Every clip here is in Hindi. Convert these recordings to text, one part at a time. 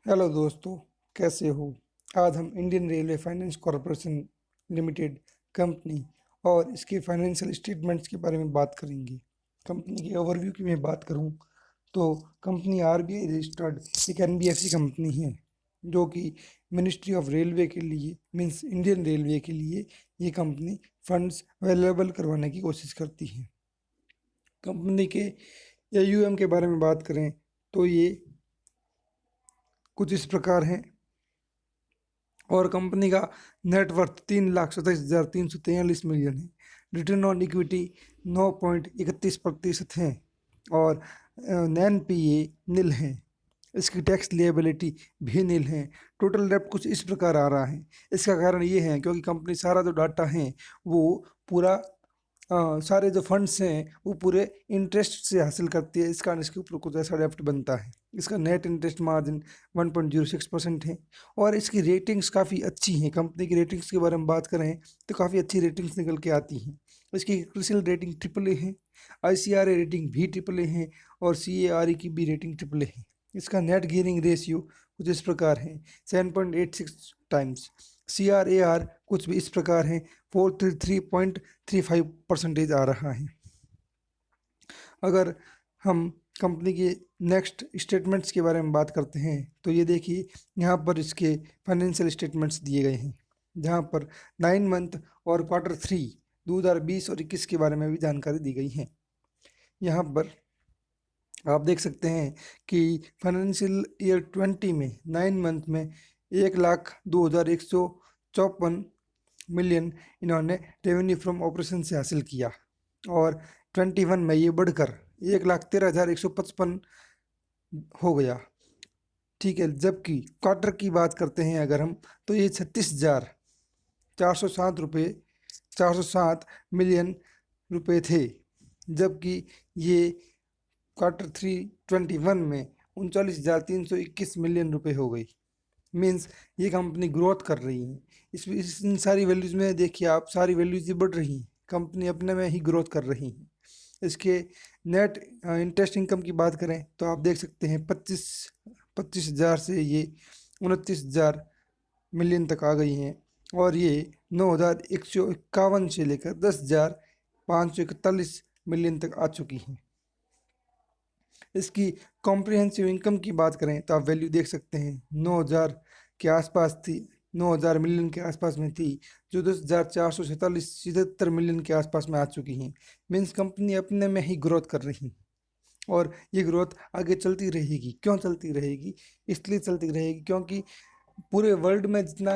हेलो दोस्तों, कैसे हो। आज हम Indian railway finance corporation limited company और इसके फाइनेंशियल स्टेटमेंट्स के बारे में बात करेंगे। कंपनी के ओवरव्यू की मैं बात करूं तो कंपनी आरबीआई रजिस्टर्ड एक एनबीएफसी कंपनी है, जो कि मिनिस्ट्री ऑफ रेलवे के लिए मींस इंडियन रेलवे के लिए ये कंपनी फंड्स अवेलेबल करवाने की कोशिश करती है। कंपनी के एयूएम के बारे में बात करें तो ये कुछ इस प्रकार हैं, और कंपनी का नेटवर्थ 3,27,343 मिलियन है। रिटर्न ऑन इक्विटी 9.31% है, और नैन पी ए नील है। इसकी टैक्स लिएबिलिटी भी नील है। टोटल डेब्ट कुछ इस प्रकार आ रहा है। इसका कारण ये है क्योंकि कंपनी सारा जो डाटा है वो पूरा सारे जो फंड्स हैं वो पूरे इंटरेस्ट से हासिल करती है। इस कारण इसके ऊपर कुछ ऐसा डेप्ट बनता है। इसका नेट इंटरेस्ट मार्जिन 1.06% है, और इसकी रेटिंग्स काफ़ी अच्छी हैं। कंपनी की रेटिंग्स के बारे में बात करें तो काफ़ी अच्छी रेटिंग्स निकल के आती हैं। इसकी क्रिसिल रेटिंग AAA है, ICRA रेटिंग भी AAA है, और CARE की भी रेटिंग AAA है। इसका नेट गियरिंग रेशियो कुछ इस प्रकार है, 7.86 टाइम्स। CRAR कुछ भी इस प्रकार है, 433.35% आ रहा है। अगर हम कंपनी के नेक्स्ट स्टेटमेंट्स के बारे में बात करते हैं तो ये देखिए, यहाँ पर इसके फाइनेंशियल स्टेटमेंट्स दिए गए हैं, जहाँ पर 9 मंथ और Q3 2020 और 21 के बारे में भी जानकारी दी गई है। यहाँ पर आप देख सकते हैं कि फाइनेंशियल ईयर 20 में 9 मंथ में 1,02,154 मिलियन इन्होंने रेवेन्यू फ्रॉम ऑपरेशन से हासिल किया, और 21 में ये बढ़कर 1,13,155 हो गया। ठीक है, जबकि क्वार्टर की बात करते हैं अगर हम, तो ये 36,407 मिलियन रुपए थे, जबकि ये Q3 21 में 39,321 मिलियन रुपए हो गई। मीन्स ये कंपनी ग्रोथ कर रही है। इन सारी वैल्यूज़ में देखिए आप, सारी वैल्यूज़ ये बढ़ रही हैं। कंपनी अपने में ही ग्रोथ कर रही है। इसके नेट इंटरेस्ट इनकम की बात करें तो आप देख सकते हैं 25,000 से ये 29,000 मिलियन तक आ गई हैं, और ये 9,151 से लेकर 10,541 मिलियन तक आ चुकी हैं। इसकी कॉम्प्रिहेंसिव इनकम की बात करें तो आप वैल्यू देख सकते हैं, 9,000 के आसपास थी, 9,000 मिलियन के आसपास में थी, जो 10,447 मिलियन के आसपास में आ चुकी हैं। मीन्स कंपनी अपने में ही ग्रोथ कर रही है, और ये ग्रोथ आगे चलती रहेगी। क्यों चलती रहेगी? इसलिए चलती रहेगी क्योंकि पूरे वर्ल्ड में जितना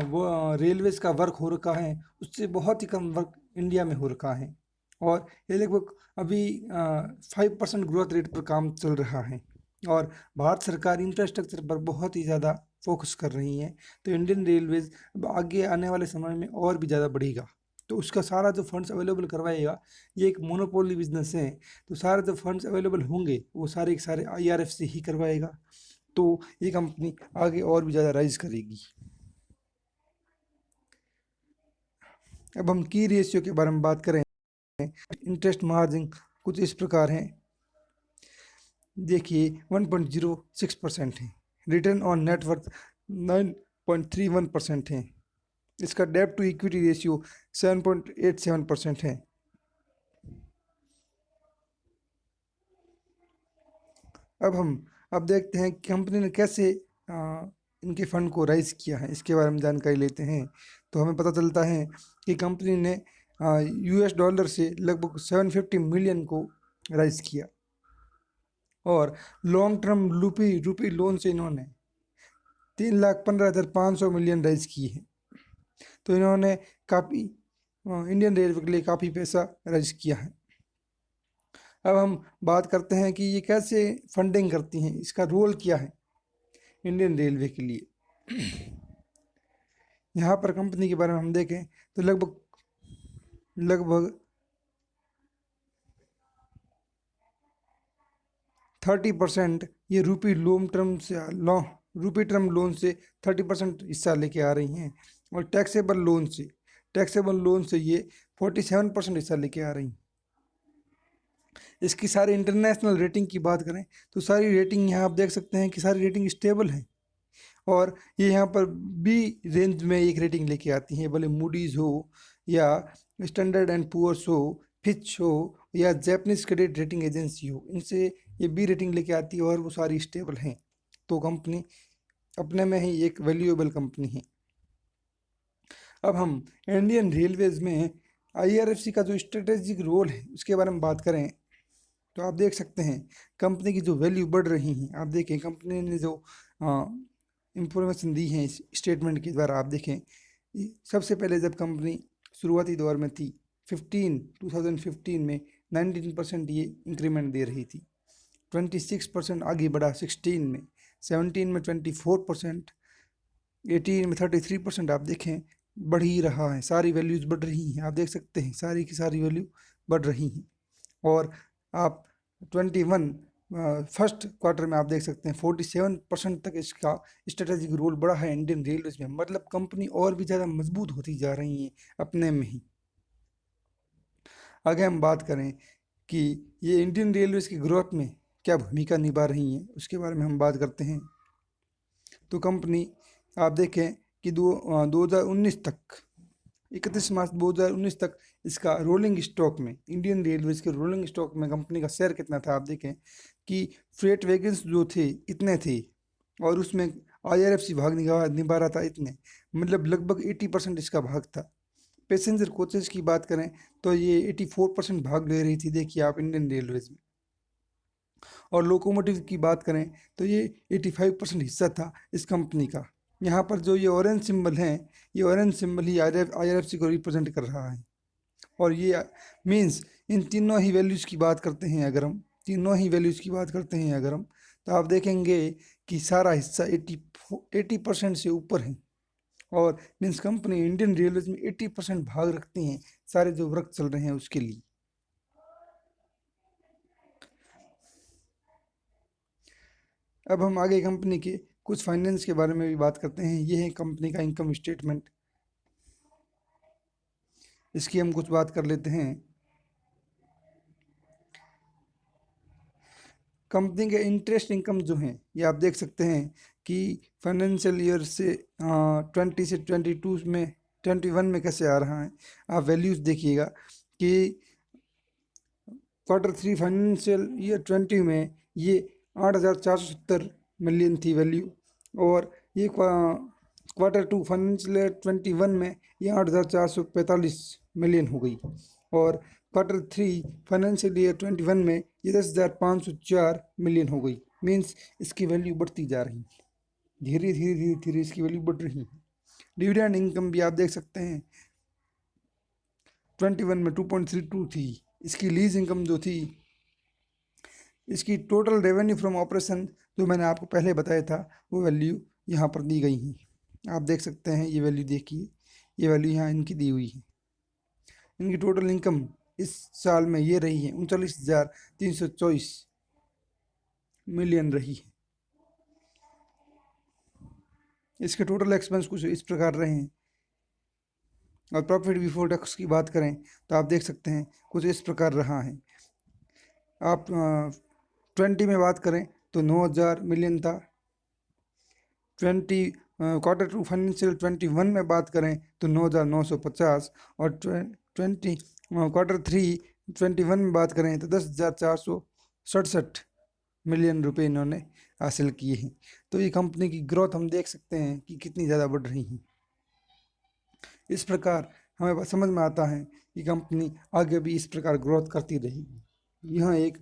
वो रेलवेज का वर्क हो रखा है, उससे बहुत ही कम वर्क इंडिया में हो रखा है, और ये लगभग अभी 5% ग्रोथ रेट पर काम चल रहा है, और भारत सरकार इंफ्रास्ट्रक्चर पर बहुत ही ज़्यादा फोकस कर रही है। तो इंडियन रेलवेज अब आगे आने वाले समय में और भी ज़्यादा बढ़ेगा। तो उसका सारा जो फंड्स अवेलेबल करवाएगा, ये एक मोनोपोली बिजनेस है, तो सारे जो फंड्स अवेलेबल होंगे वो सारे के सारे IRF से ही करवाएगा। तो ये कंपनी आगे और भी ज़्यादा राइज करेगी। अब हम की रेशियो के बारे में बात करें। इंटरेस्ट मार्जिन कुछ इस प्रकार है, देखिए 1.06% है। रिटर्न ऑन नेटवर्थ 9.31% है। इसका डेब्ट टू इक्विटी रेशियो 7.87% है। अब देखते हैं कि कंपनी ने कैसे इनके फंड को राइज किया है, इसके बारे में जानकारी लेते हैं। तो हमें पता चलता है कि कंपनी ने $US से लगभग 750 मिलियन को राइज किया, और लॉन्ग टर्म रूपी लोन से इन्होंने 3,15,500 मिलियन राइज की है। तो इन्होंने काफ़ी इंडियन रेलवे के लिए काफ़ी पैसा राइज किया है। अब हम बात करते हैं कि ये कैसे फंडिंग करती हैं, इसका रोल क्या है इंडियन रेलवे के लिए। यहाँ पर कंपनी के बारे में हम देखें तो लगभग लगभग 30% ये रूपी टर्म लोन से 30% हिस्सा लेके आ रही हैं, और टैक्सेबल लोन से ये 47% हिस्सा लेके आ रही हैं। इसकी सारी इंटरनेशनल रेटिंग की बात करें तो सारी रेटिंग यहाँ आप देख सकते हैं कि सारी रेटिंग स्टेबल है। और ये यहाँ पर बी रेंज में एक रेटिंग लेके आती हैं, भले मूडीज हो या स्टैंडर्ड एंड पुअर्स हो, फिच हो या जैपनीज क्रेडिट रेटिंग एजेंसी हो, इनसे ये बी रेटिंग लेके आती है और वो सारी स्टेबल हैं। तो कंपनी अपने में ही एक वैल्यूएबल कंपनी है। अब हम इंडियन रेलवेज में आईआरएफसी का जो स्ट्रेटेजिक रोल है उसके बारे में बात करें तो आप देख सकते हैं कंपनी की जो वैल्यू बढ़ रही है। आप देखें कंपनी ने जो इंफॉर्मेशन दी है इस स्टेटमेंट के द्वारा, आप देखें सबसे पहले जब कंपनी शुरुआती दौर में थी 2015 में 19% ये इंक्रीमेंट दे रही थी, 26% आगे बढ़ा 16 में, 17 में 24%, 18 में 33%। आप देखें बढ़ ही रहा है, सारी वैल्यूज बढ़ रही हैं। आप देख सकते हैं सारी की सारी वैल्यू बढ़ रही हैं। और आप 21 फर्स्ट क्वार्टर में आप देख सकते हैं 47% तक इसका स्ट्रेटेजिक रोल बढ़ा है इंडियन रेलवेज में। मतलब कंपनी और भी ज़्यादा मजबूत होती जा रही है अपने में ही। आगे हम बात करें कि ये इंडियन रेलवेज की ग्रोथ में क्या भूमिका निभा रही हैं उसके बारे में हम बात करते हैं। तो कंपनी आप देखें कि 2019 तक 31 मार्च 2019 तक इसका रोलिंग स्टॉक में, इंडियन रेलवेज के रोलिंग स्टॉक में कंपनी का शेयर कितना था। आप देखें कि फ्रेट वैगन्स जो थे इतने थे और उसमें आईआरएफसी भाग निभा रहा था इतने, मतलब लगभग 80% इसका भाग था। पैसेंजर कोचेज की बात करें तो ये 84% भाग ले रही थी, देखिए आप इंडियन रेलवेज में। और लोकोमोटिव की बात करें तो ये 85% हिस्सा था इस कंपनी का। यहाँ पर जो ये ऑरेंज सिंबल है, ये ऑरेंज सिंबल ही आईआरएफसी को रिप्रेजेंट कर रहा है। और ये मीन्स इन तीनों ही वैल्यूज़ की बात करते हैं अगर हम, तीनों ही वैल्यूज़ की बात करते हैं अगर हम, तो आप देखेंगे कि सारा हिस्सा 80% से ऊपर है। और मीन्स कंपनी इंडियन रेलवेज में 80% भाग रखती हैं सारे जो वर्क चल रहे हैं उसके लिए। अब हम आगे कंपनी के कुछ फाइनेंस के बारे में भी बात करते हैं। ये है कंपनी का इनकम स्टेटमेंट, इसकी हम कुछ बात कर लेते हैं। कंपनी के इंटरेस्ट इनकम जो हैं ये आप देख सकते हैं कि फाइनेंशियल ईयर से 20 से 22 में 21 में कैसे आ रहा है। आप वैल्यूज़ देखिएगा कि Q3 फाइनेंशियल ईयर 20 में ये 8,470 मिलियन थी वैल्यू, और ये Q2 फाइनेंशियल ईयर 21 में ये 8,445 मिलियन हो गई। और Q3 फाइनेंशियल ईयर 21 में ये 10,504 मिलियन हो गई। मीन्स इसकी वैल्यू बढ़ती जा रही है, धीरे धीरे धीरे धीरे इसकी वैल्यू बढ़ रही है। डिविडेंड इनकम भी आप देख सकते हैं 21 में 2.32 थी। इसकी लीज इनकम जो थी, इसकी टोटल रेवेन्यू फ्रॉम ऑपरेशन जो मैंने आपको पहले बताया था वो वैल्यू यहाँ पर दी गई है। आप देख सकते हैं ये वैल्यू देखिए, ये वैल्यू यहाँ इनकी दी हुई है। इनकी टोटल इनकम इस साल में ये रही है 39,324 मिलियन रही है। इसके टोटल एक्सपेंस कुछ इस प्रकार रहे हैं। और प्रॉफिट बिफोर टैक्स की बात करें तो आप देख सकते हैं कुछ इस प्रकार रहा है। आप 20 में बात करें तो 9,000 मिलियन था। Q2 फाइनेंशियल 21 में बात करें तो 9,950, और 20 Q3 21 में बात करें तो 10,467 मिलियन रुपए इन्होंने हासिल किए हैं। तो ये कंपनी की ग्रोथ हम देख सकते हैं कि कितनी ज़्यादा बढ़ रही है। इस प्रकार हमें समझ में आता है कि कंपनी आगे भी इस प्रकार ग्रोथ करती रहेगी। यह एक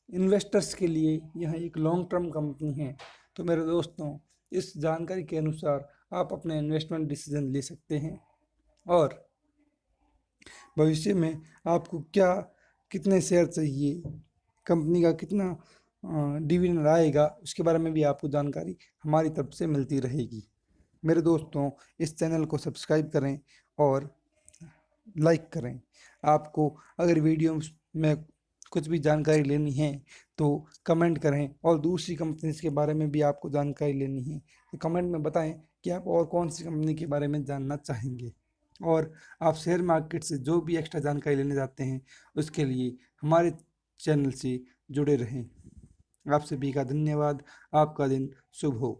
इन्वेस्टर्स के लिए यह एक लॉन्ग टर्म कंपनी है। तो मेरे दोस्तों, इस जानकारी के अनुसार आप अपने इन्वेस्टमेंट डिसीजन ले सकते हैं, और भविष्य में आपको क्या कितने शेयर चाहिए, कंपनी का कितना डिविडेंड आएगा, उसके बारे में भी आपको जानकारी हमारी तरफ से मिलती रहेगी। मेरे दोस्तों, इस चैनल को सब्सक्राइब करें और लाइक करें। आपको अगर वीडियो में कुछ भी जानकारी लेनी है तो कमेंट करें, और दूसरी कंपनीज के बारे में भी आपको जानकारी लेनी है तो कमेंट में बताएं कि आप और कौन सी कंपनी के बारे में जानना चाहेंगे। और आप शेयर मार्केट से जो भी एक्स्ट्रा जानकारी लेने जाते हैं उसके लिए हमारे चैनल से जुड़े रहें। आप सभी का धन्यवाद। आपका दिन शुभ हो।